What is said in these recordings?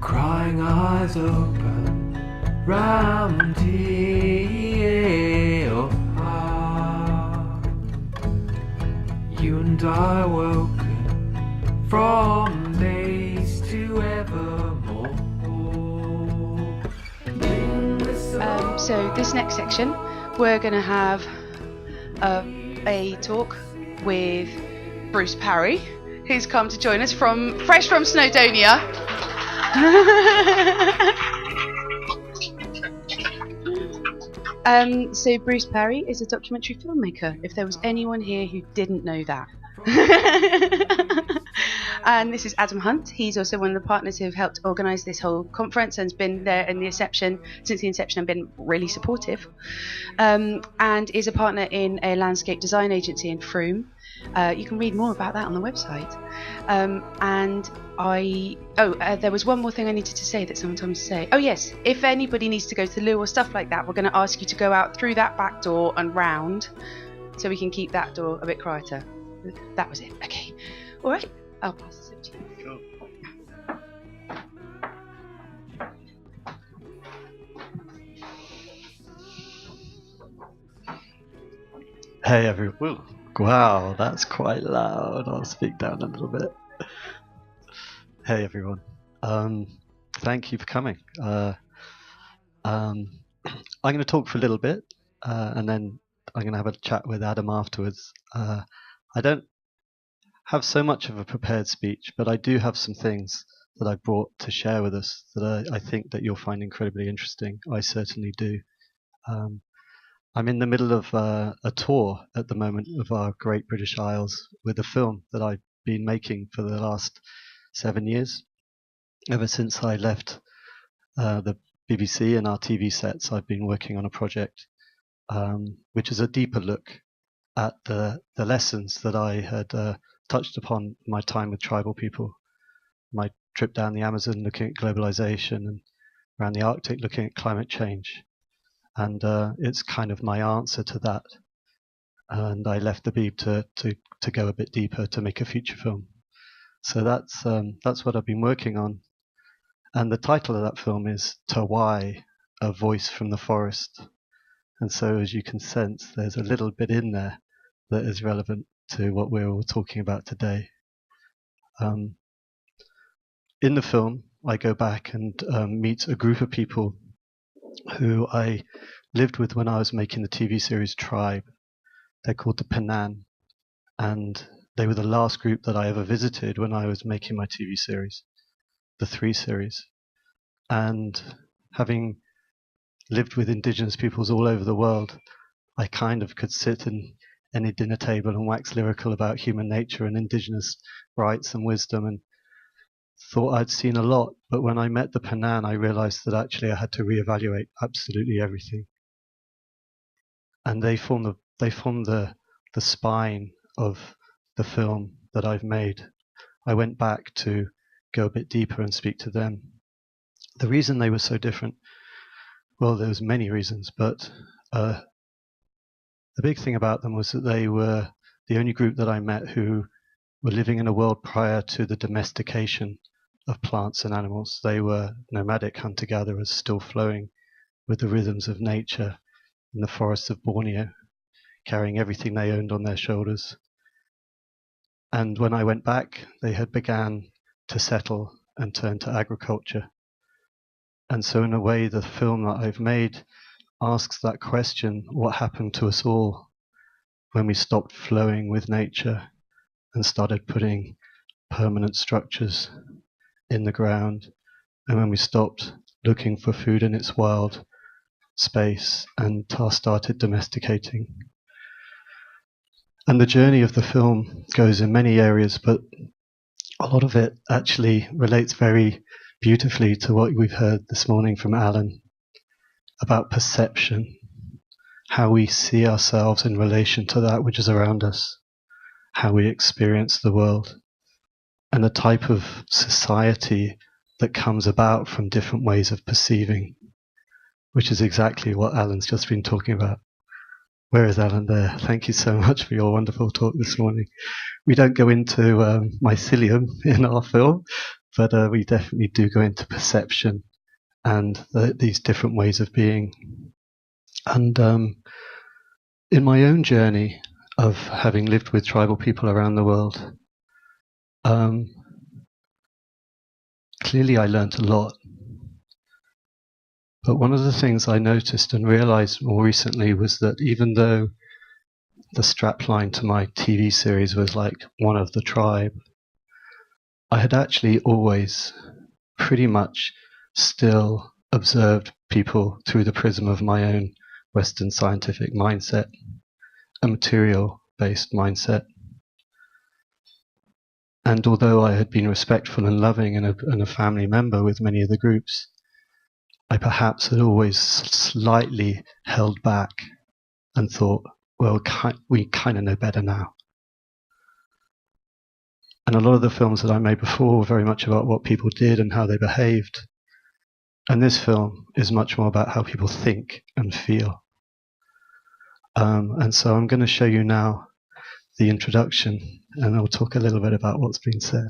Crying eyes open round your heart. You and I woken from days to evermore. So this next section, we're going to have a talk with Bruce Parry, who's come to join us fresh from Snowdonia. So Bruce Parry is a documentary filmmaker, if there was anyone here who didn't know that. And this is Adam Hunt. He's also one of the partners who have helped organise this whole conference and has been there since the inception and been really supportive. And is a partner in a landscape design agency in Frome. You can read more about that on the website. There was one more thing I needed to say that someone told me to say. Oh yes, if anybody needs to go to the loo or stuff like that, we're going to ask you to go out through that back door and round, so we can keep that door a bit quieter. That was it. Okay. All right. I'll pass this over to you. Cool. Hey everyone. Wow, that's quite loud. I'll speak down a little bit. Hey everyone. Thank you for coming. I'm going to talk for a little bit, and then I'm going to have a chat with Adam afterwards. I don't have so much of a prepared speech, but I do have some things that I brought to share with us that I think that you'll find incredibly interesting. I certainly do. I'm in the middle of a tour at the moment of our Great British Isles with a film that I've been making for the last 7 years. Ever since I left the BBC and our TV sets, I've been working on a project which is a deeper look at the lessons that I had touched upon my time with tribal people. My trip down the Amazon looking at globalization, and around the Arctic looking at climate change. And it's kind of my answer to that. And I left the Beeb to go a bit deeper to make a feature film. So that's what I've been working on. And the title of that film is Tawai, A Voice from the Forest. And so as you can sense, there's a little bit in there that is relevant to what we're all talking about today. In the film, I go back and meet a group of people who I lived with when I was making the TV series Tribe. They're called the Penan, and they were the last group that I ever visited when I was making my TV series, the 3 series. And having lived with indigenous peoples all over the world, I kind of could sit in any dinner table and wax lyrical about human nature and indigenous rights and wisdom, and thought I'd seen a lot. But when I met the Penan, I realized that actually I had to reevaluate absolutely everything. And they form the spine of the film that I've made. I went back to go a bit deeper and speak to them. The reason they were so different, well, there was many reasons, but the big thing about them was that they were the only group that I met who were living in a world prior to the domestication of plants and animals. They were nomadic hunter-gatherers, still flowing with the rhythms of nature in the forests of Borneo, carrying everything they owned on their shoulders. And when I went back, they had began to settle and turn to agriculture. And so in a way, the film that I've made asks that question, what happened to us all when we stopped flowing with nature and started putting permanent structures in the ground, and when we stopped looking for food in its wild space and started domesticating. And the journey of the film goes in many areas, but a lot of it actually relates very beautifully to what we've heard this morning from Alan about perception, how we see ourselves in relation to that which is around us, how we experience the world, and the type of society that comes about from different ways of perceiving, which is exactly what Alan's just been talking about. Where is Alan there? Thank you so much for your wonderful talk this morning. We don't go into mycelium in our film, but we definitely do go into perception and these different ways of being. And in my own journey of having lived with tribal people around the world, clearly I learnt a lot. But one of the things I noticed and realized more recently was that even though the strapline to my TV series was like one of the tribe, I had actually always pretty much still observed people through the prism of my own Western scientific mindset, a material-based mindset. And although I had been respectful and loving and a family member with many of the groups, I perhaps had always slightly held back and thought, well, we kind of know better now. And a lot of the films that I made before were very much about what people did and how they behaved. And this film is much more about how people think and feel. And so I'm going to show you now the introduction, and I'll talk a little bit about what's been said.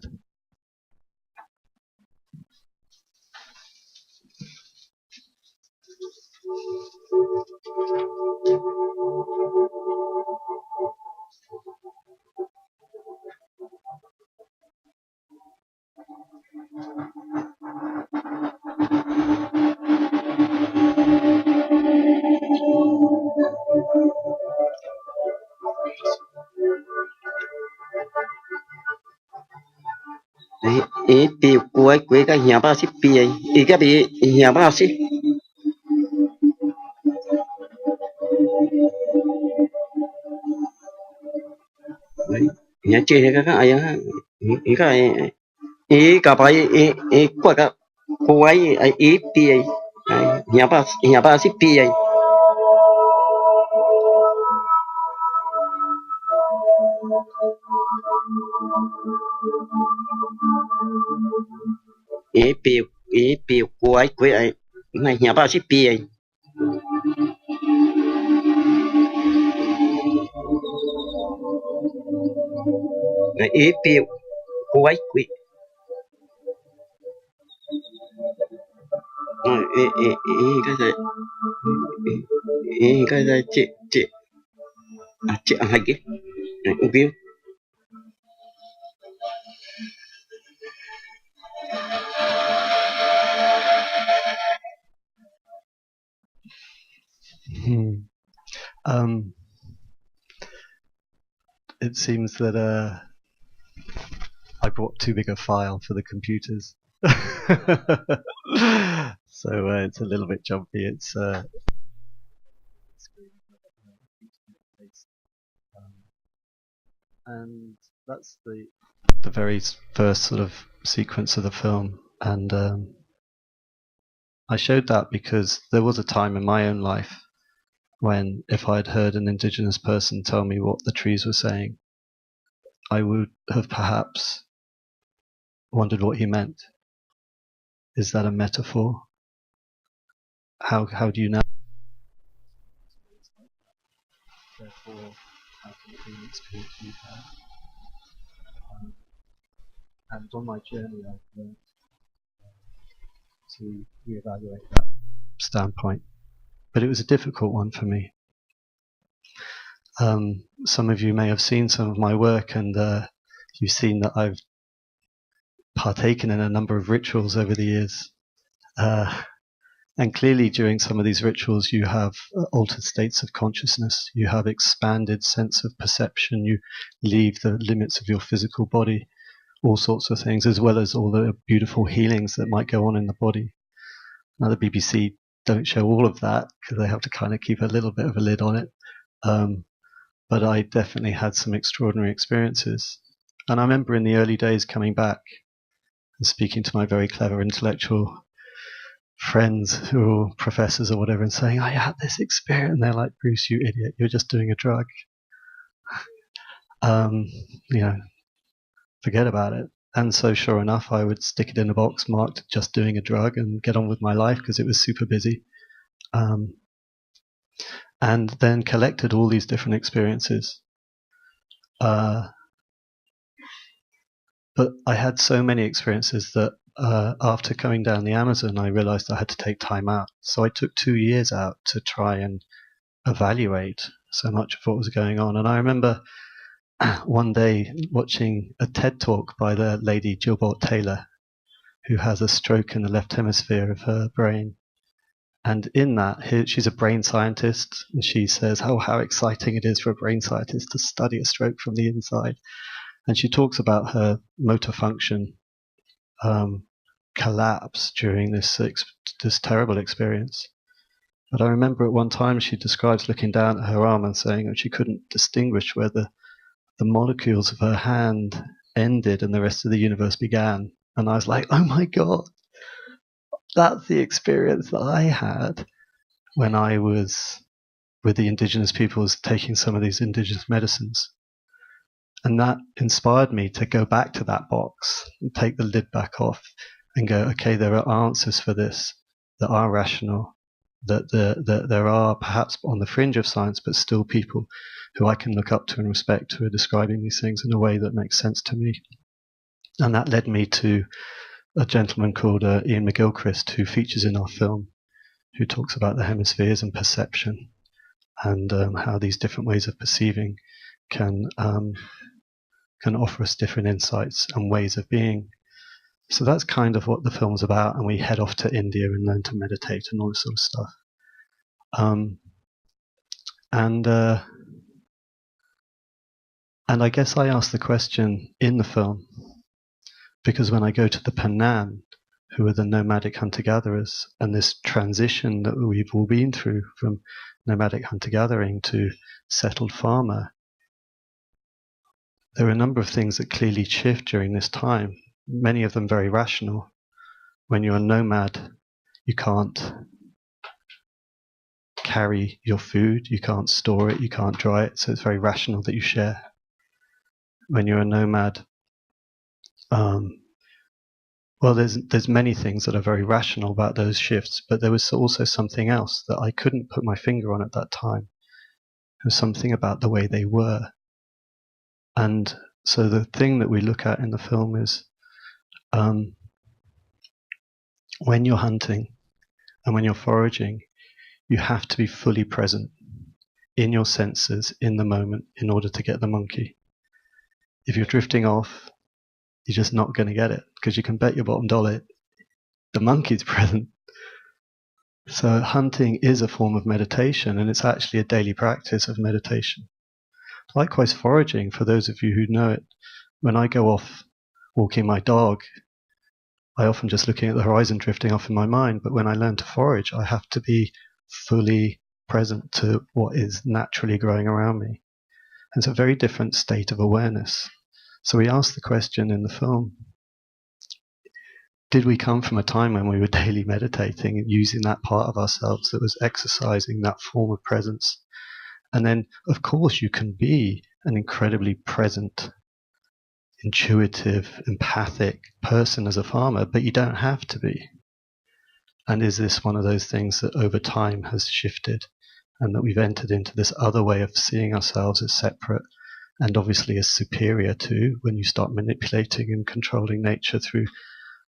E più quei cái nhà ba xí pi e cái bị nhà ba xí nhà chơi cái ai á cái e cả bài e qua cái quay e pi nhà ba xí pi e più quay ai này nhà ba xí pi e più quay cái này chị hay cái view It seems that I brought too big a file for the computers. So it's a little bit jumpy. It's and that's the very first sort of sequence of the film. And I showed that because there was a time in my own life when if I'd heard an indigenous person tell me what the trees were saying, I would have perhaps wondered what he meant. Is that a metaphor? How do you know? Therefore, how can it be an experience you've had? And on my journey, I've learned to reevaluate that standpoint. But it was a difficult one for me. Some of you may have seen some of my work, and you've seen that I've partaken in a number of rituals over the years. And clearly during some of these rituals you have altered states of consciousness, you have expanded sense of perception, you leave the limits of your physical body, all sorts of things, as well as all the beautiful healings that might go on in the body. Now the BBC don't show all of that because they have to kind of keep a little bit of a lid on it. But I definitely had some extraordinary experiences. And I remember in the early days coming back and speaking to my very clever intellectual friends who are professors or whatever and saying, I had this experience. And they're like, Bruce, you idiot, you're just doing a drug. Forget about it. And so sure enough, I would stick it in a box marked just doing a drug and get on with my life because it was super busy. and then collected all these different experiences. But I had so many experiences that after coming down the Amazon, I realized I had to take time out. So I took 2 years out to try and evaluate so much of what was going on. And I remember one day watching a TED talk by the lady Gilbert Taylor, who has a stroke in the left hemisphere of her brain. And in that, she's a brain scientist, and she says, oh, how exciting it is for a brain scientist to study a stroke from the inside. And she talks about her motor function collapse during this terrible experience. But I remember at one time she describes looking down at her arm and saying she couldn't distinguish where the molecules of her hand ended and the rest of the universe began. And I was like, oh my God, that's the experience that I had when I was with the indigenous peoples taking some of these indigenous medicines. And that inspired me to go back to that box and take the lid back off and go, okay, there are answers for this that are rational, that there are perhaps on the fringe of science, but still people who I can look up to and respect who are describing these things in a way that makes sense to me. And that led me to a gentleman called Ian McGilchrist, who features in our film, who talks about the hemispheres and perception and how these different ways of perceiving can offer us different insights and ways of being. So that's kind of what the film's about, and we head off to India and learn to meditate and all this sort of stuff. And I guess I asked the question in the film because when I go to the Panan, who are the nomadic hunter-gatherers, and this transition that we've all been through from nomadic hunter-gathering to settled farmer, there are a number of things that clearly shift during this time, many of them very rational. When you're a nomad, you can't carry your food, you can't store it, you can't dry it, so it's very rational that you share. When you're a nomad, well, there's many things that are very rational about those shifts, but there was also something else that I couldn't put my finger on at that time. It was something about the way they were. And so the thing that we look at in the film is when you're hunting and when you're foraging, you have to be fully present in your senses in the moment in order to get the monkey. If you're drifting off, you're just not going to get it, because you can bet your bottom dollar the monkey's present. So hunting is a form of meditation, and it's actually a daily practice of meditation. Likewise, foraging, for those of you who know it, when I go off walking my dog, I often just looking at the horizon drifting off in my mind, but when I learn to forage, I have to be fully present to what is naturally growing around me. And it's a very different state of awareness. So we ask the question in the film, did we come from a time when we were daily meditating and using that part of ourselves that was exercising that form of presence? And then, of course, you can be an incredibly present, intuitive, empathic person as a farmer, but you don't have to be. And is this one of those things that over time has shifted and that we've entered into this other way of seeing ourselves as separate and obviously as superior to when you start manipulating and controlling nature through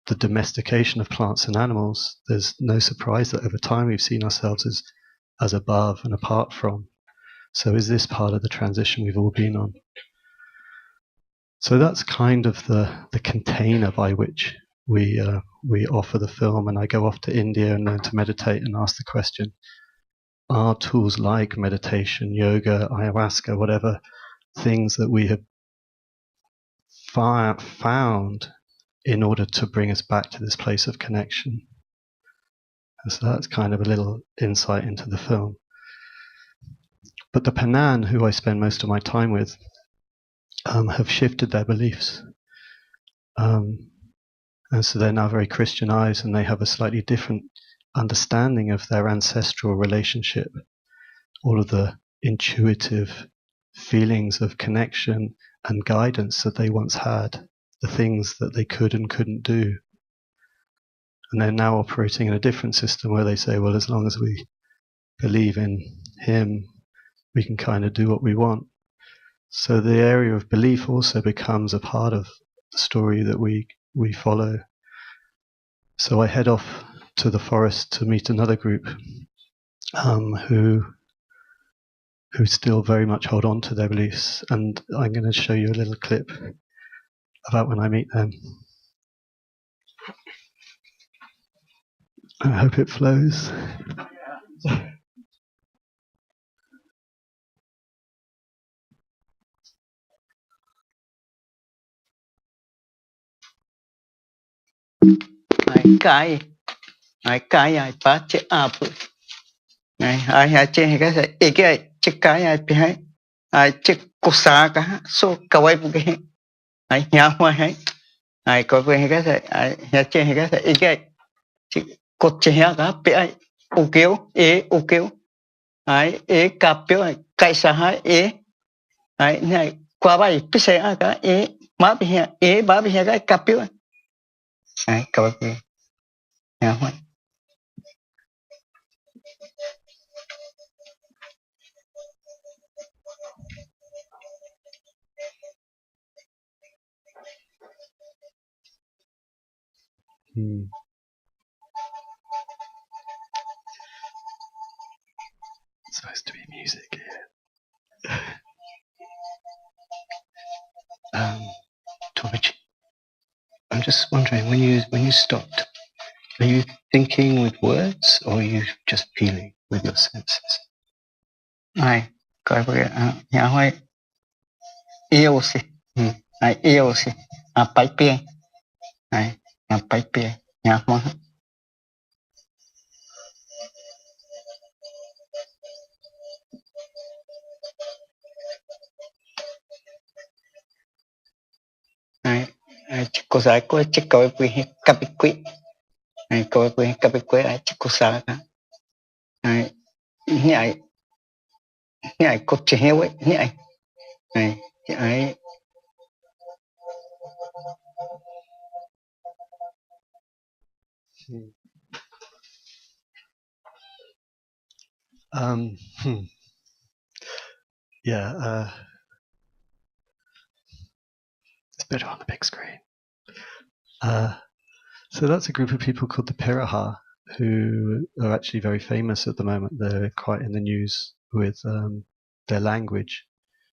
the domestication of plants and animals? There's no surprise that over time we've seen ourselves as above and apart from. So is this part of the transition we've all been on? So that's kind of the container by which we offer the film, and I go off to India and learn to meditate and ask the question, are tools like meditation, yoga, ayahuasca, whatever, things that we have found in order to bring us back to this place of connection? And so that's kind of a little insight into the film. But the Panan, who I spend most of my time with, have shifted their beliefs. And so they're now very Christianized, and they have a slightly different understanding of their ancestral relationship. All of the intuitive feelings of connection and guidance that they once had, the things that they could and couldn't do. And they're now operating in a different system where they say, well, as long as we believe in him, we can kind of do what we want. So the area of belief also becomes a part of the story that we follow. So I head off to the forest to meet another group who still very much hold on to their beliefs, and I'm going to show you a little clip about when I meet them. I hope it flows. ai pa che ap ai che cái sẽ cái che cái ai pe ai che kusa ka so kawai bu ke ai nya hoa ai có cái sẽ ai che cái sẽ cái che cột che ka pe ai o kêu ai cặp pe ai kai sa hai ai này qua bài pe se ka má pe ba pe cái cặp pe ai kawai pe nya hoa It's supposed to be music here. Torch, I'm just wondering, when you stopped, are you thinking with words or are you just feeling with your senses? ai coi cái nhà hoa yêu si ai yêu si pai pe ai pai pe nhà hoa ai cô sai cô chỉ coi quy cặp quy ai coi quy cặp quy ai chỉ cô sai ai nhảy cô chỉ hiểu ấy nhảy ai Um, hmm. Yeah, it's better on the big screen. So that's a group of people called the Piraha, who are actually very famous at the moment. They're quite in the news with their language.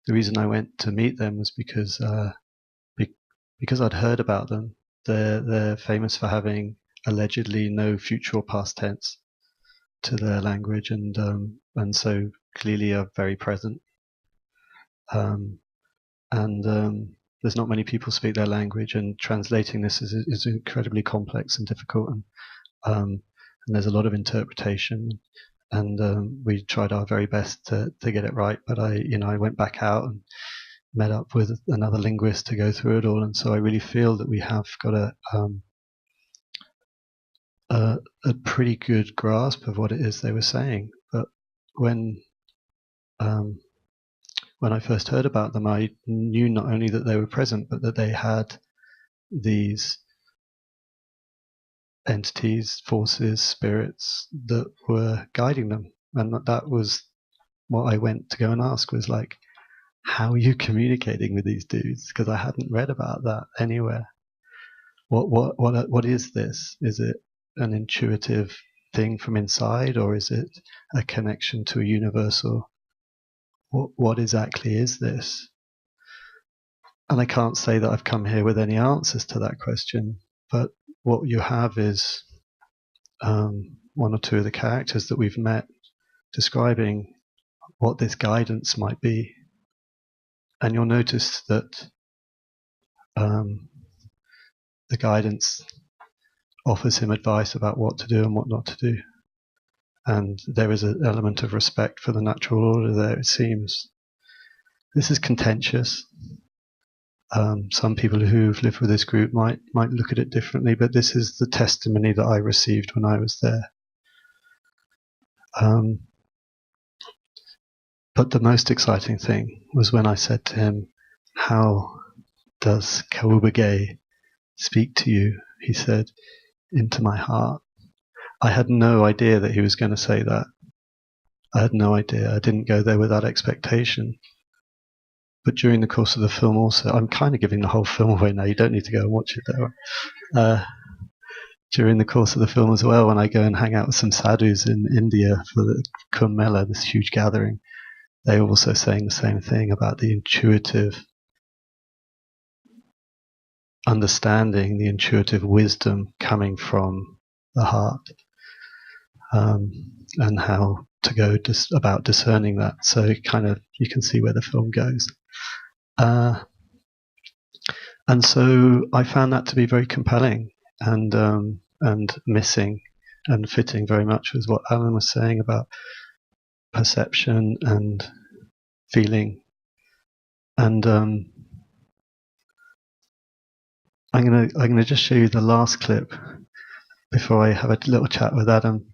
The reason I went to meet them was because I'd heard about them. They're famous for having allegedly no future or past tense to their language, and so clearly are very present. There's not many people speak their language, and translating this is incredibly complex and difficult, and there's a lot of interpretation. And we tried our very best to get it right. But I went back out and met up with another linguist to go through it all, and so I really feel that we have got a pretty good grasp of what it is they were saying. But when I first heard about them, I knew not only that they were present, but that they had these entities, forces, spirits that were guiding them. And that was what I went to go and ask, was like, how are you communicating with these dudes? Because I hadn't read about that anywhere. What is this? Is it an intuitive thing from inside, or is it a connection to a universal? What exactly is this? And I can't say that I've come here with any answers to that question, but what you have is one or two of the characters that we've met describing what this guidance might be. And you'll notice that the guidance offers him advice about what to do and what not to do. And there is an element of respect for the natural order there, it seems. This is contentious. Some people who've lived with this group might look at it differently, but this is the testimony that I received when I was there. But the most exciting thing was when I said to him, "How does Kawubage speak to you?" He said, "Into my heart." I had no idea that he was going to say that. I had no idea. I didn't go there with that expectation. But during the course of the film also, I'm kind of giving the whole film away now, you don't need to go and watch it though. During the course of the film as well, when I go and hang out with some sadhus in India for the Kumbh Mela, this huge gathering, they're also saying the same thing about the intuitive understanding, the intuitive wisdom coming from the heart, and how to go about discerning that. So kind of you can see where the film goes. And so I found that to be very compelling and missing and fitting very much with what Alan was saying about perception and feeling. And I'm gonna just show you the last clip before I have a little chat with Adam.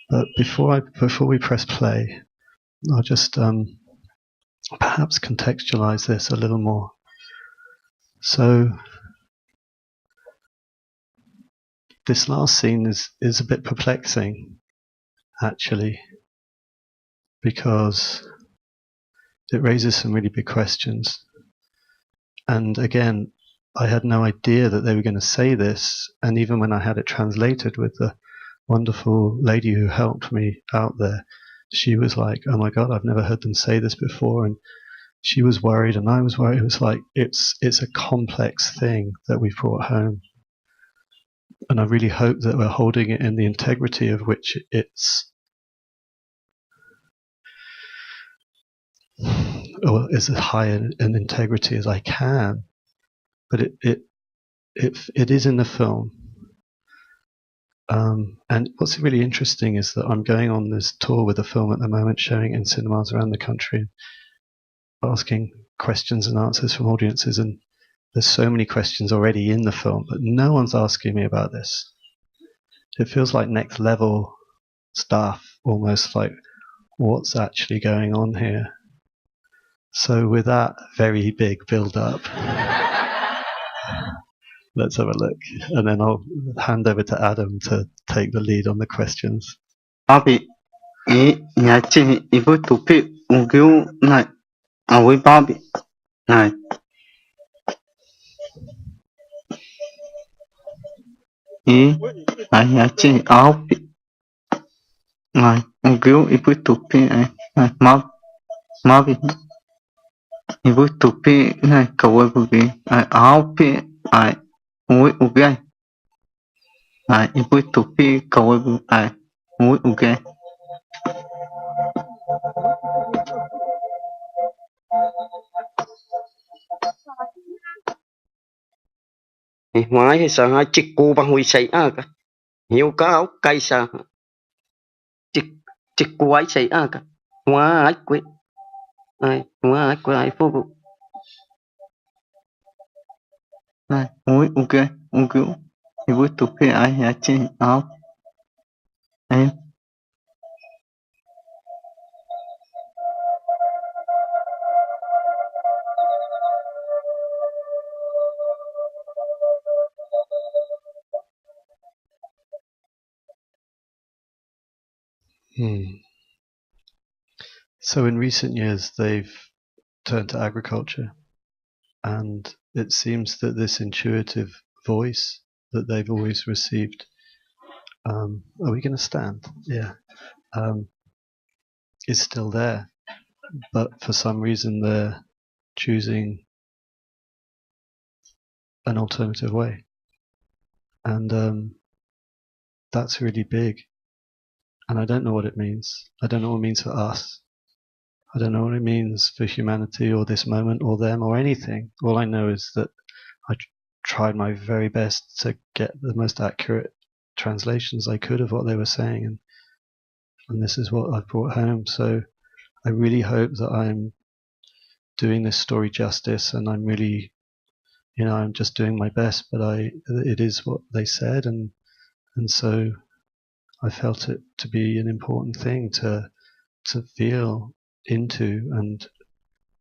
But before we press play, I'll just perhaps contextualize this a little more. So this last scene is a bit perplexing, actually, because it raises some really big questions. And again, I had no idea that they were going to say this, and even when I had it translated with the wonderful lady who helped me out there, she was like, "Oh my God, I've never heard them say this before," and she was worried, and I was worried. It was like it's a complex thing that we've brought home, and I really hope that we're holding it in the integrity of which it's, or as high an integrity as I can. But it is in the film. And what's really interesting is that I'm going on this tour with the film at the moment, showing it in cinemas around the country, asking questions and answers from audiences, and there's so many questions already in the film, but no one's asking me about this. It feels like next level stuff, almost like what's actually going on here. So with that very big build up, let's have a look, and then I'll hand over to Adam to take the lead on the questions. Bobby, nhà chị ibu tupi ungiu này, với Bobby này, này nhà chị áo này ungiu ibu tupi này, Bobby ibu tupi này cầu ibu bi, áo pi này, với ugi này ibu tupi cầu ibu này, với ugi. Hóa hay sao chiếc cô bằng huy say cả nhiều cá áo cây sao chiếc cô ấy say cả hóa ấy quên ai phụ này ui ok thì vui tục cái ai hả chị áo em So in recent years, they've turned to agriculture, and it seems that this intuitive voice that they've always received. Are we going to stand? Yeah. Is still there, but for some reason they're choosing an alternative way, and that's really big. And I don't know what it means. I don't know what it means for us. I don't know what it means for humanity or this moment or them or anything. All I know is that I tried my very best to get the most accurate translations I could of what they were saying, and this is what I've brought home. So I really hope that I'm doing this story justice, and I'm really, I'm just doing my best, but it is what they said, and so I felt it to be an important thing to feel into and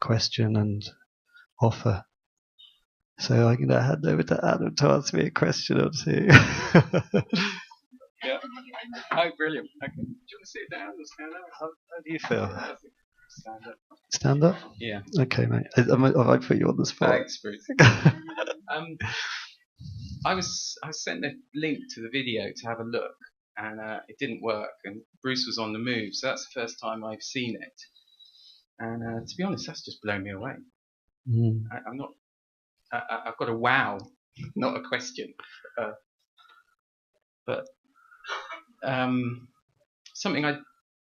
question and offer. So I'm going to hand over to Adam to ask me a question or two. Yeah. Oh, brilliant. Okay. Do you want to sit down or stand up? How do you feel? Stand up. Stand up? Yeah. Okay, mate. Have I put you on the spot? Thanks, Bruce. I was sent a link to the video to have a look, and it didn't work. And Bruce was on the move, so that's the first time I've seen it. And to be honest, that's just blown me away. I'm not. I've got a wow, not a question. But something I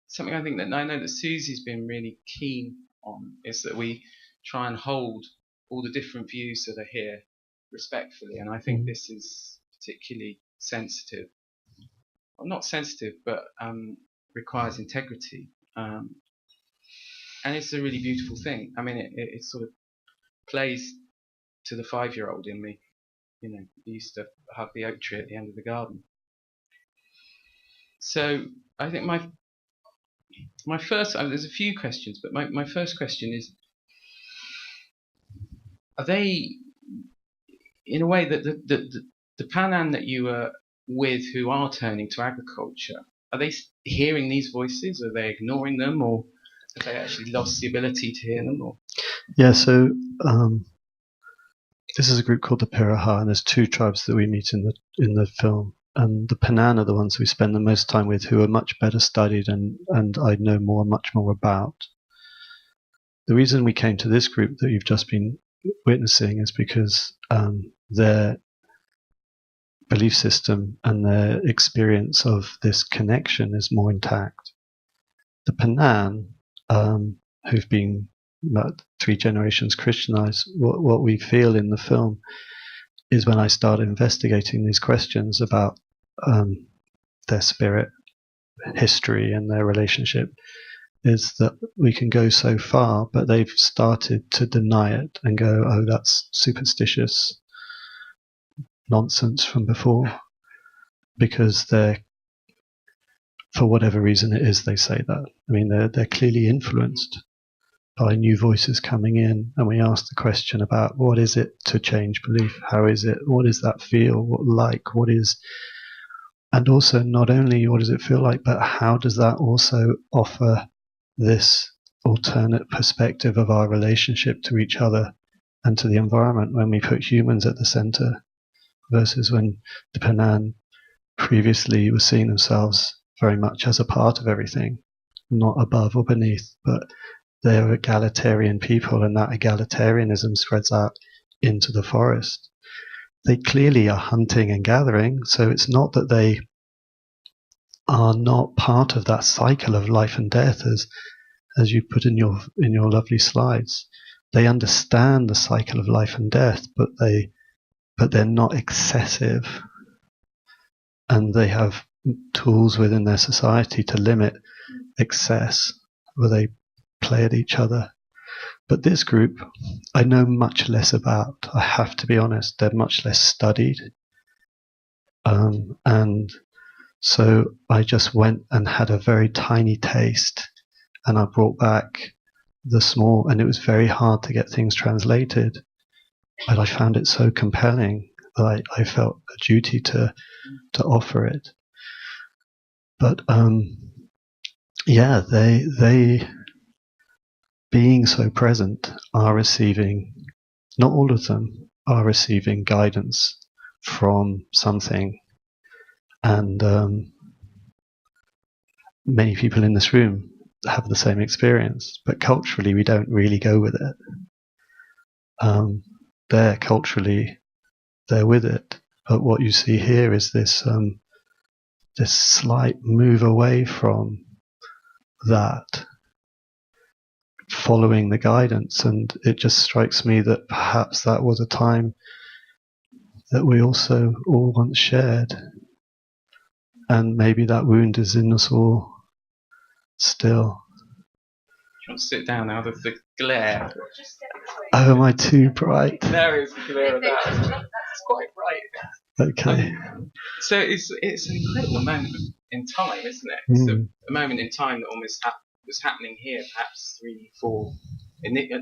think that I know that Susie's been really keen on is that we try and hold all the different views that are here respectfully, and I think this is particularly sensitive. Well, not sensitive, but requires integrity, and it's a really beautiful thing. I mean, it sort of plays to the 5-year-old in me. You know, he used to hug the oak tree at the end of the garden. So I think my first, there's a few questions, but my first question is, are they, in a way, that the Panan that you are with who are turning to agriculture, are they hearing these voices? Are they ignoring them, or have they actually lost the ability to hear them? Or? Yeah, so this is a group called the Piraha, and there's 2 tribes that we meet in the film. And the Panan are the ones we spend the most time with, who are much better studied and I know much more about. The reason we came to this group that you've just been witnessing is because their belief system and their experience of this connection is more intact. The Panan, who've been about 3 generations Christianized, what we feel in the film is when I started investigating these questions about their spirit, history, and their relationship, is that we can go so far, but they've started to deny it and go, oh, that's superstitious nonsense from before, because they're, for whatever reason it is they say that. I mean, they're clearly influenced by new voices coming in, and we ask the question about what is it to change belief? How is it? What does that feel like? What is, and also not only what does it feel like, but how does that also offer this alternate perspective of our relationship to each other and to the environment when we put humans at the center, versus when the Panan previously were seeing themselves very much as a part of everything, not above or beneath, but they're egalitarian people, and that egalitarianism spreads out into the forest. They clearly are hunting and gathering, so it's not that they are not part of that cycle of life and death, as you put in your lovely slides. They understand the cycle of life and death, but they're not excessive, and they have tools within their society to limit excess, where they play at each other. But this group, I know much less about. I have to be honest, they're much less studied. And so I just went and had a very tiny taste, and I brought back the small, and it was very hard to get things translated. But I found it so compelling that I felt a duty to offer it. But yeah, they being so present are receiving, not all of them are receiving guidance from something, and many people in this room have the same experience, but culturally we don't really go with it. They're with it, but what you see here is this slight move away from that, following the guidance. And it just strikes me that perhaps that was a time that we also all once shared, and maybe that wound is in us all still. Do you want to sit down now? There's the glare. Oh, am I too bright? There is the glare of that. It's quite bright. Okay. So it's an incredible moment in time, isn't it? It's a moment in time that almost was happening here, perhaps 3, 4,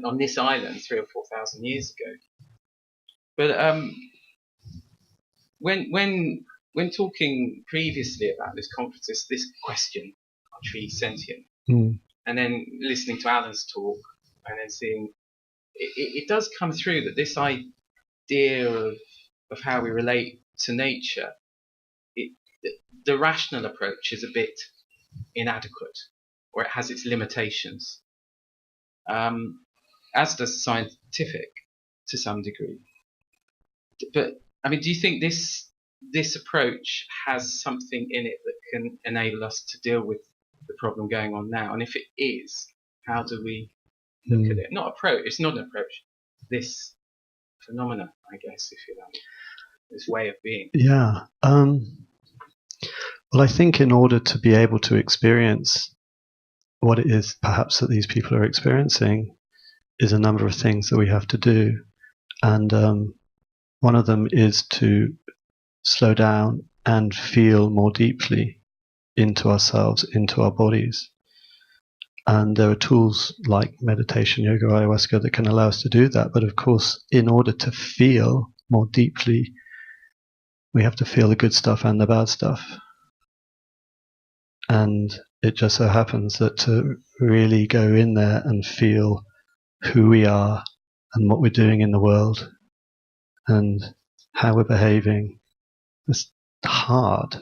on this island 3,000 or 4,000 years ago. But when when talking previously about this conference, this question, are trees sentient? And then listening to Alan's talk and then seeing, it does come through that this idea of how we relate to nature, the rational approach is a bit inadequate, or it has its limitations, as does scientific to some degree. But I mean, do you think this approach has something in it that can enable us to deal with the problem going on now? And if it is, how do we look at it? It's not an approach. This phenomena, I guess, if you like, this way of being. Yeah. Well, I think in order to be able to experience what it is perhaps that these people are experiencing is a number of things that we have to do. And one of them is to slow down and feel more deeply into ourselves, into our bodies. And there are tools like meditation, yoga, ayahuasca that can allow us to do that. But of course, in order to feel more deeply, we have to feel the good stuff and the bad stuff. And it just so happens that to really go in there and feel who we are and what we're doing in the world and how we're behaving, it's hard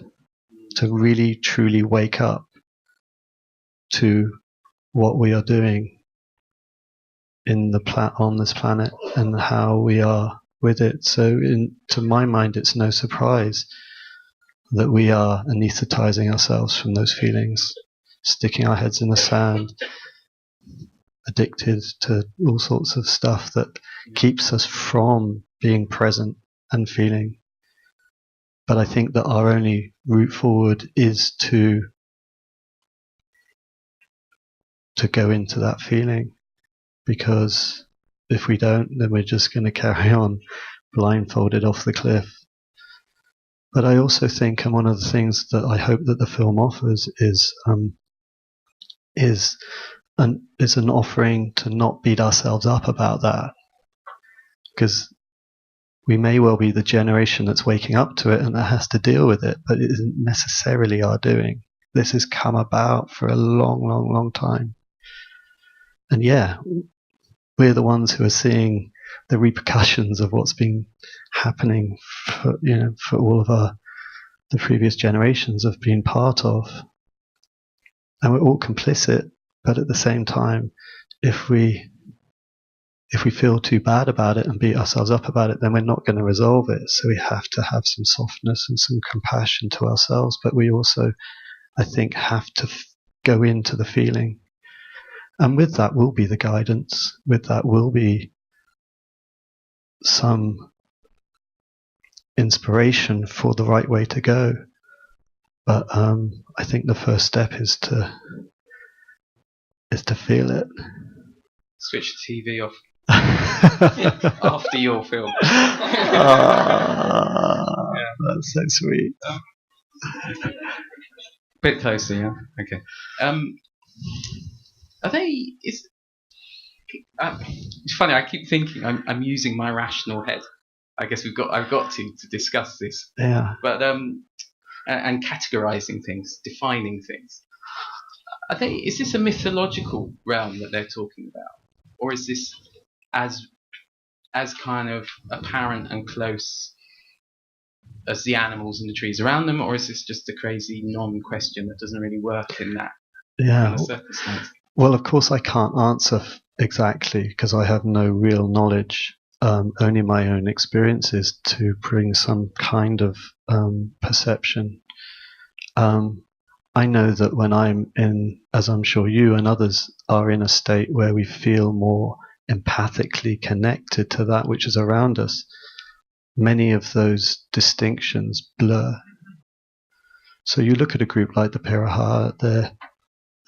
to really truly wake up to what we are doing on this planet and how we are with it. So to my mind, it's no surprise that we are anesthetizing ourselves from those feelings, sticking our heads in the sand, addicted to all sorts of stuff that keeps us from being present and feeling. But I think that our only route forward is to go into that feeling, because if we don't, then we're just going to carry on blindfolded off the cliff. But I also think, and one of the things that I hope that the film offers is an offering to not beat ourselves up about that, because we may well be the generation that's waking up to it and that has to deal with it, but it isn't necessarily our doing. This has come about for a long, long, long time. And yeah, we're the ones who are seeing the repercussions of what's been happening for all of the previous generations have been part of. And we're all complicit, but at the same time, if we feel too bad about it and beat ourselves up about it, then we're not going to resolve it. So we have to have some softness and some compassion to ourselves, but we also, I think, have to go into the feeling. And with that will be the guidance. With that will be some inspiration for the right way to go. But I think the first step is to feel it. Switch the TV off after your film. That's so sweet. Bit closer, yeah. Okay. Are they? It's funny. I keep thinking I'm using my rational head. I guess I've got to discuss this. Yeah. But and categorizing things, defining things. Are they? Is this a mythological realm that they're talking about, or is this as kind of apparent and close as the animals and the trees around them, or is this just a crazy non-question that doesn't really work in that kind of circumstance? Well, of course I can't answer exactly because I have no real knowledge, only my own experiences to bring some kind of perception. I know that when I'm in, as I'm sure you and others are in a state where we feel more empathically connected to that which is around us, many of those distinctions blur. So you look at a group like the Piraha,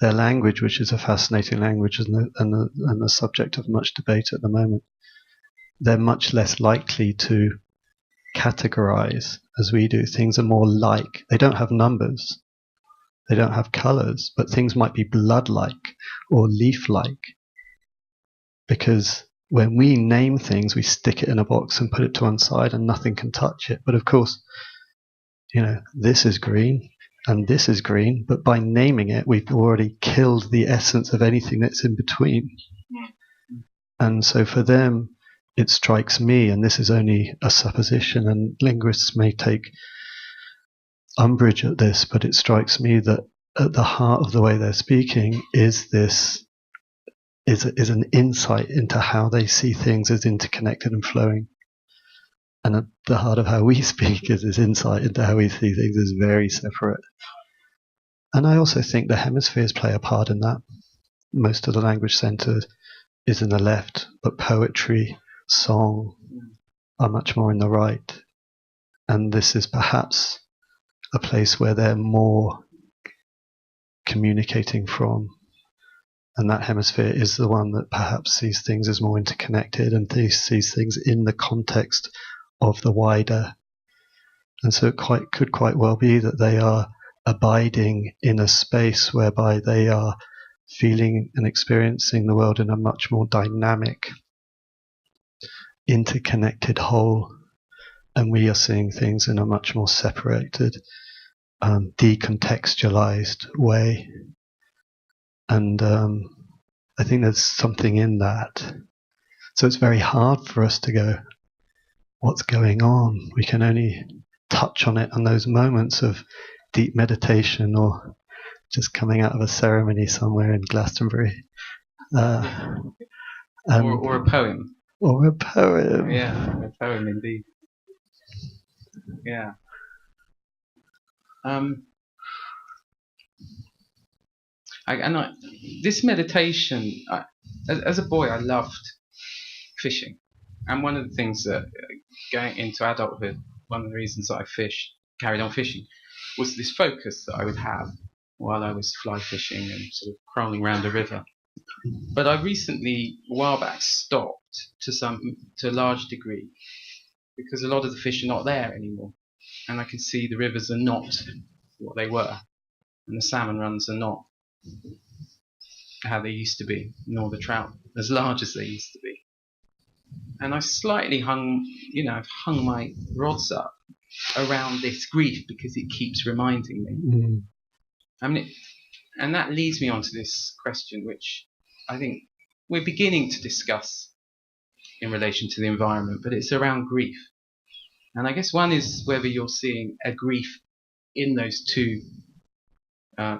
their language, which is a fascinating language and the subject of much debate at the moment, they're much less likely to categorize as we do. Things are more like. They don't have numbers. They don't have colors, but things might be blood-like or leaf-like. Because when we name things, we stick it in a box and put it to one side and nothing can touch it. But of course, this is green and this is green, but by naming it, we've already killed the essence of anything that's in between. And so for them, it strikes me, and this is only a supposition, and linguists may take umbrage at this, but it strikes me that at the heart of the way they're speaking is an insight into how they see things as interconnected and flowing. And at the heart of how we speak is this insight into how we see things as very separate. And I also think the hemispheres play a part in that. Most of the language centre is in the left, but poetry, song are much more in the right. And this is perhaps a place where they're more communicating from. And that hemisphere is the one that perhaps sees things as more interconnected and sees things in the context of the wider. And so it could quite well be that they are abiding in a space whereby they are feeling and experiencing the world in a much more dynamic, interconnected whole. And we are seeing things in a much more separated, decontextualized way. And I think there's something in that. So it's very hard for us to go, what's going on? We can only touch on it on those moments of deep meditation or just coming out of a ceremony somewhere in Glastonbury. Or a poem. Or a poem. Yeah, a poem indeed. Yeah. This meditation, as a boy, I loved fishing. And one of the things that, going into adulthood, one of the reasons that I carried on fishing, was this focus that I would have while I was fly fishing and sort of crawling around a river. But I recently, a while back, stopped to a large degree because a lot of the fish are not there anymore. And I can see the rivers are not what they were. And the salmon runs are not how they used to be, nor the trout as large as they used to be. And I slightly I've hung my rods up around this grief because it keeps reminding me. And that leads me on to this question, which I think we're beginning to discuss in relation to the environment, but it's around grief. And I guess one is whether you're seeing a grief in those two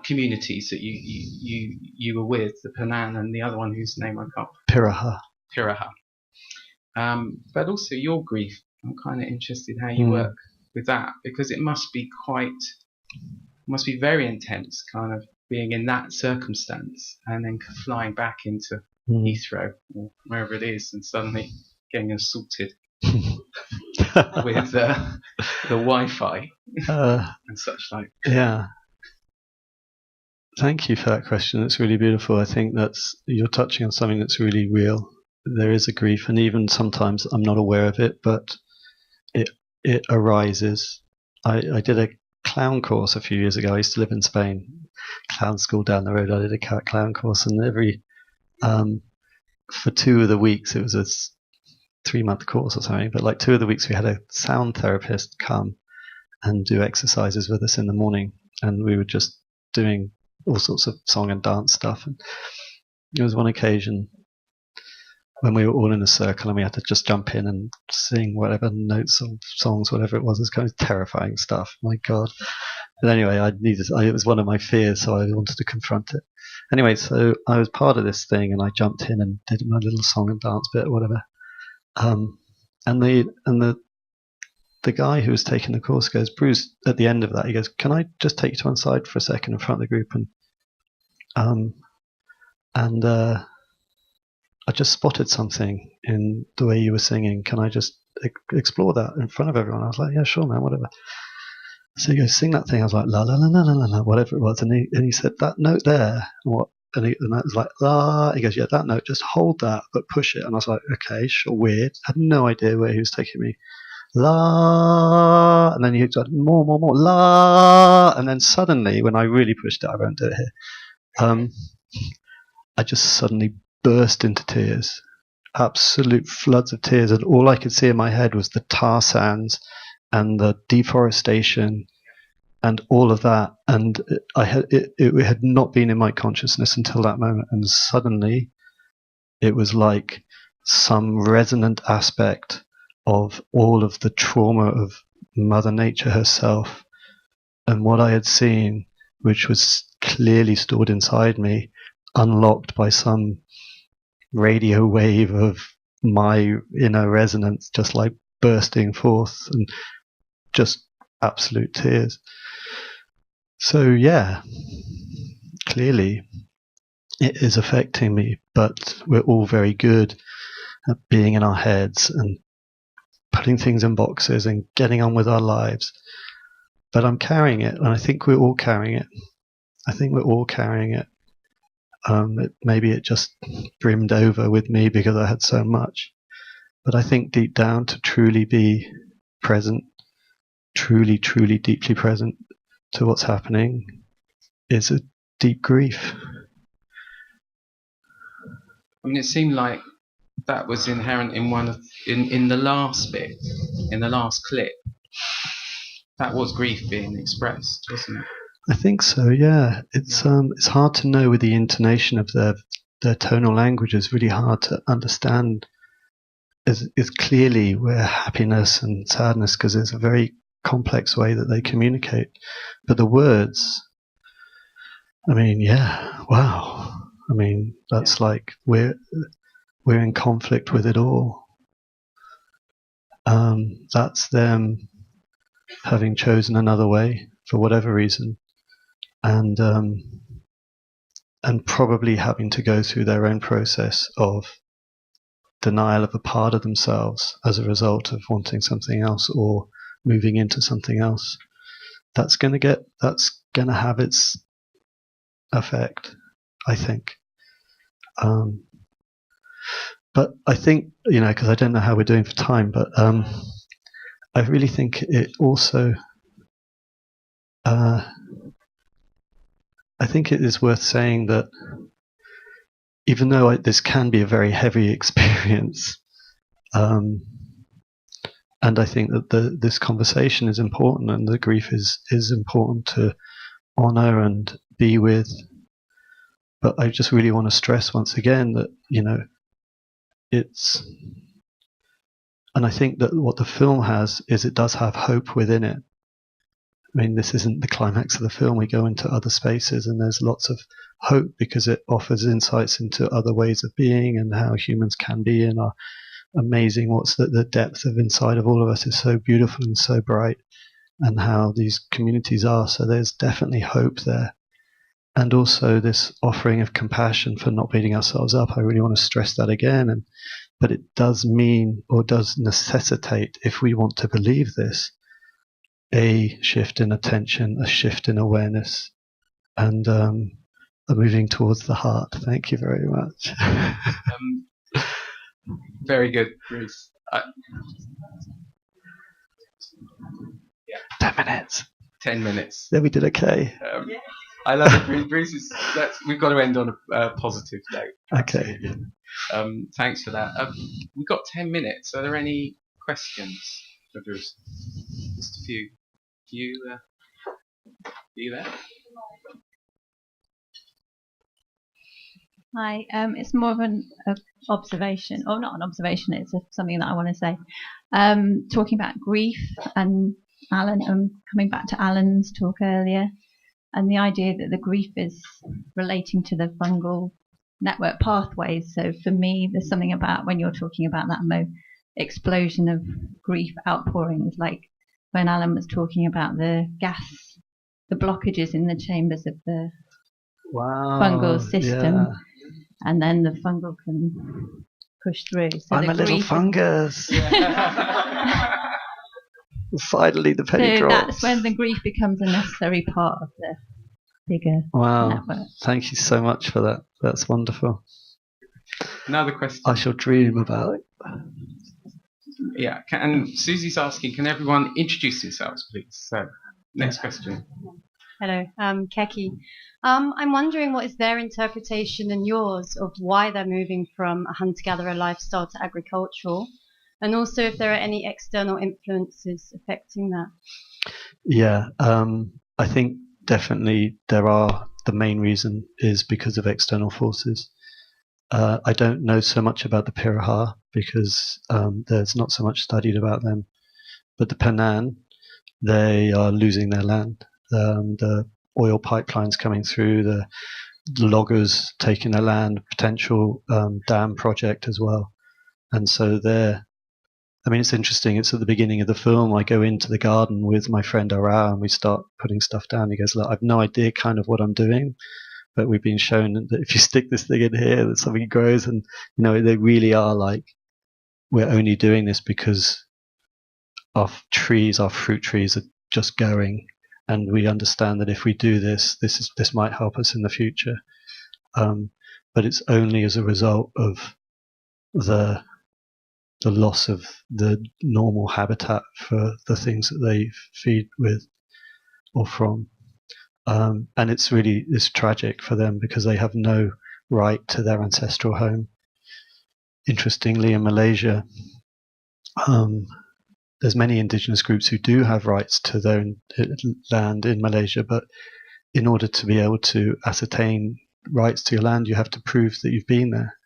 communities that you were with, the Panan and the other one whose name I can't. Piraha. But also your grief. I'm kind of interested how you work with that, because it must be very intense, kind of being in that circumstance and then flying back into Heathrow or wherever it is and suddenly getting assaulted with the Wi-Fi and such like. Yeah. Thank you for that question. It's really beautiful. I think you're touching on something that's really real. There is a grief, and even sometimes I'm not aware of it, but it arises. I did a clown course a few years ago. I used to live in Spain. Clown school down the road. I did a clown course, and for 2 of the weeks, it was a 3-month course or something, but like 2 of the weeks we had a sound therapist come and do exercises with us in the morning, and we were just doing all sorts of song and dance stuff. And there was one occasion when we were all in a circle and we had to just jump in and sing whatever notes or songs, whatever it was. It was kind of terrifying stuff. My God. But anyway, it was one of my fears, so I wanted to confront it. Anyway, so I was part of this thing and I jumped in and did my little song and dance bit or whatever. And the guy who was taking the course goes, Bruce, at the end of that, he goes, can I just take you to one side for a second in front of the group? And I just spotted something in the way you were singing. Can I just explore that in front of everyone? I was like, yeah, sure, man, whatever. So he goes, sing that thing. I was like, la, la, la, la, la, la, la, whatever it was. And he said, that note there, what? And that was like, la. He goes, yeah, that note, just hold that, but push it. And I was like, okay, sure, weird. I had no idea where he was taking me. La. And then he goes, more, la. And then suddenly, when I really pushed it, I won't do it here. I just suddenly burst into tears, absolute floods of tears, and all I could see in my head was the tar sands and the deforestation and all of that. And it had not been in my consciousness until that moment, and suddenly it was like some resonant aspect of all of the trauma of Mother Nature herself and what I had seen, which was clearly stored inside me, unlocked by some radio wave of my inner resonance, just like bursting forth, and just absolute tears. So yeah, clearly it is affecting me, but we're all very good at being in our heads and putting things in boxes and getting on with our lives. But I'm carrying it, and I think we're all carrying it. Maybe it just brimmed over with me because I had so much. But I think deep down, to truly be present, truly, truly deeply present to what's happening, is a deep grief. I mean, it seemed like that was inherent in the last bit, in the last clip. That was grief being expressed, wasn't it? I think so. Yeah, it's hard to know with the intonation of their tonal language. Is really hard to understand. Is clearly where happiness and sadness, because it's a very complex way that they communicate. But the words, I mean, yeah, wow. I mean, that's like we're in conflict with it all. That's them having chosen another way for whatever reason, and probably having to go through their own process of denial of a part of themselves as a result of wanting something else or moving into something else. That's going to have its effect, I think. But I think, because I don't know how we're doing for time, but I really think it also, I think it is worth saying that even though this can be a very heavy experience, and I think that this conversation is important, and the grief is important to honor and be with. But I just really want to stress once again that, it's, and I think that what the film has is it does have hope within it. I mean, this isn't the climax of the film. We go into other spaces and there's lots of hope because it offers insights into other ways of being and how humans can be and are amazing. What's the depth of inside of all of us is so beautiful and so bright, and how these communities are. So there's definitely hope there. And also this offering of compassion for not beating ourselves up. I really want to stress that again. But it does mean, or does necessitate, if we want to believe this, a shift in attention, a shift in awareness, and a moving towards the heart. Thank you very much. Very good, Bruce. 10 minutes. 10 minutes. Yeah, we did okay. I love it, Bruce. We've got to end on a positive note. Okay. Thanks for that. We've got 10 minutes. Are there any questions for Bruce? Just a few. You there? Hi, it's more of an observation, or not an observation, it's something that I want to say. Talking about grief and Alan, coming back to Alan's talk earlier, and the idea that the grief is relating to the fungal network pathways. So for me, there's something about when you're talking about that explosion of grief outpourings, like when Alan was talking about the gas, the blockages in the chambers of the fungal system. Yeah. And then the fungal can push through. So I'm a little fungus. Finally, the penny drops. That's when the grief becomes a necessary part of the bigger network. Thank you so much for that. That's wonderful. Another question. I shall dream about it. Yeah, and Susie's asking, can everyone introduce themselves, please? So, next question. Hello, Keki. I'm wondering what is their interpretation and yours of why they're moving from a hunter-gatherer lifestyle to agricultural, and also if there are any external influences affecting that. Yeah, I think definitely the main reason is because of external forces. I don't know so much about the Piraha because there's not so much studied about them. But the Penang, they are losing their land. The oil pipelines coming through, the loggers taking their land, potential dam project as well. And so it's interesting. It's at the beginning of the film. I go into the garden with my friend Ara and we start putting stuff down. He goes, look, I've no idea kind of what I'm doing, but we've been shown that if you stick this thing in here, that something grows. And, they really are like, we're only doing this because our fruit trees are just going. And we understand that if we do this might help us in the future. But it's only as a result of the loss of the normal habitat for the things that they feed with or from. And it's tragic for them because they have no right to their ancestral home. Interestingly, in Malaysia, there's many indigenous groups who do have rights to their land in Malaysia, but in order to be able to ascertain rights to your land, you have to prove that you've been there.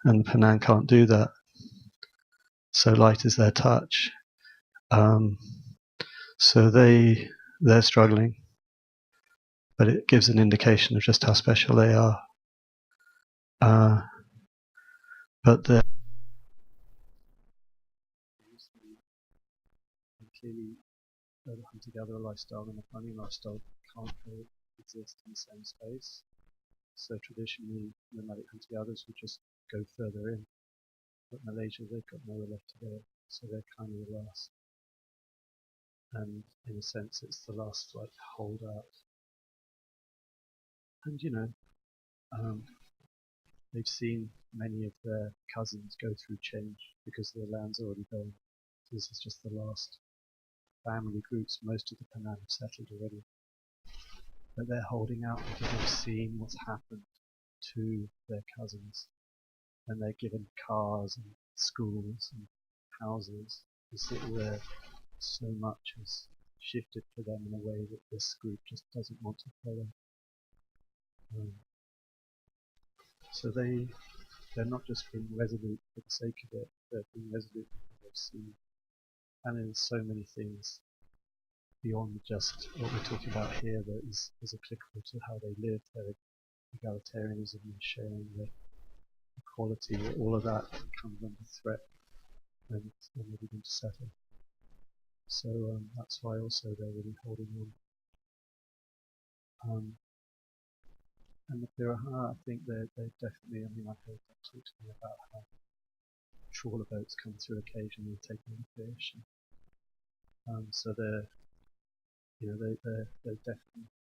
And the Penang can't do that. So light is their touch. So they're struggling, but it gives an indication of just how special they are. But they're clearly the hunter-gatherer lifestyle and the farming lifestyle can't exist in the same space. So traditionally, nomadic hunter-gatherers would just go further in. But Malaysia, they've got nowhere left to go, so they're kind of the last. And in a sense, it's the last holdout. And they've seen many of their cousins go through change because their land's already burned. This is just the last family groups. Most of the Penang have settled already. But they're holding out because they've seen what's happened to their cousins. And they're given cars and schools and houses. Where so much has shifted for them in a way that this group just doesn't want to follow. So they're not just being resolute for the sake of it, they're being resolute because they've seen. And there's so many things beyond just what we're talking about here that is applicable to how they live, their egalitarianism and sharing, their equality, all of that comes under threat when they begin to settle. So that's why also they're really holding on. And the Piraha, I think they're definitely, I've heard them talk to me about how trawler boats come through occasionally and take in the fish. So they're definitely,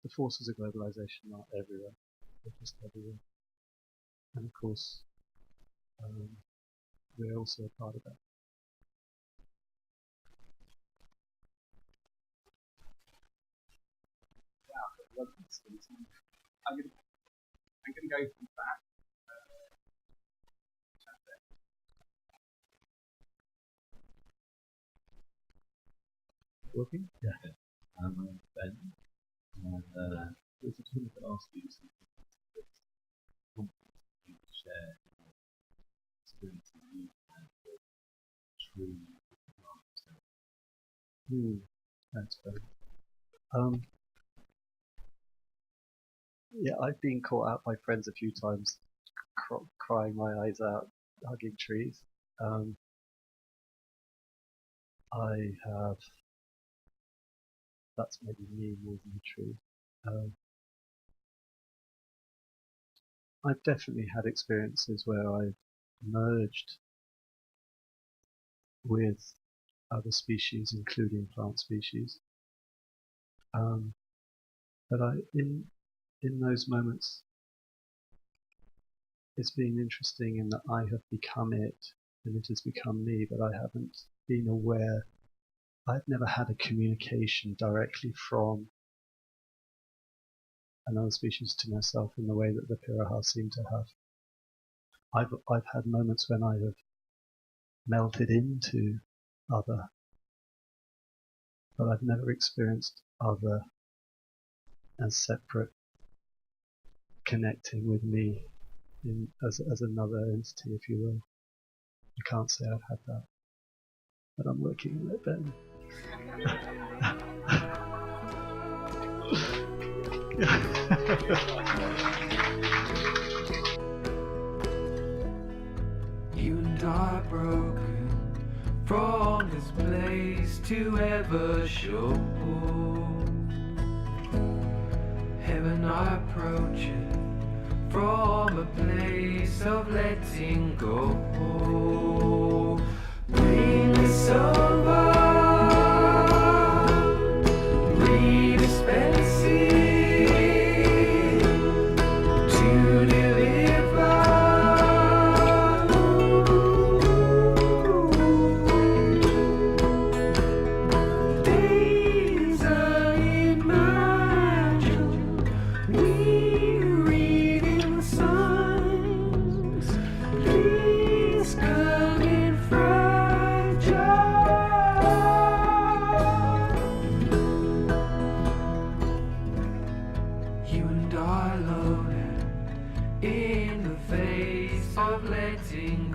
the forces of globalization are everywhere. They're just everywhere. And of course, we're also a part of that. I'm going to go from back. Working? Yeah. I'm Ben. And I just wanted to ask you something that you share experiences you've had with true plants. That's fair. Yeah, I've been caught out by friends a few times, crying my eyes out, hugging trees. I have. That's maybe me more than the tree. I've definitely had experiences where I've merged with other species, including plant species. But in those moments, it's been interesting in that I have become it, and it has become me, but I haven't been aware. I've never had a communication directly from another species to myself in the way that the Piraha seem to have. I've had moments when I have melted into other, but I've never experienced other as separate, connecting with me as another entity, if you will. I can't say I've had that, but I'm working on it, Ben. You and I are broken from this place to ever show. Heaven I approach it from a place of letting go. Bring us over, breathe expensive to deliver. Days unimagined, we read in the signs. Please come in fragile. You and I alone in the face of letting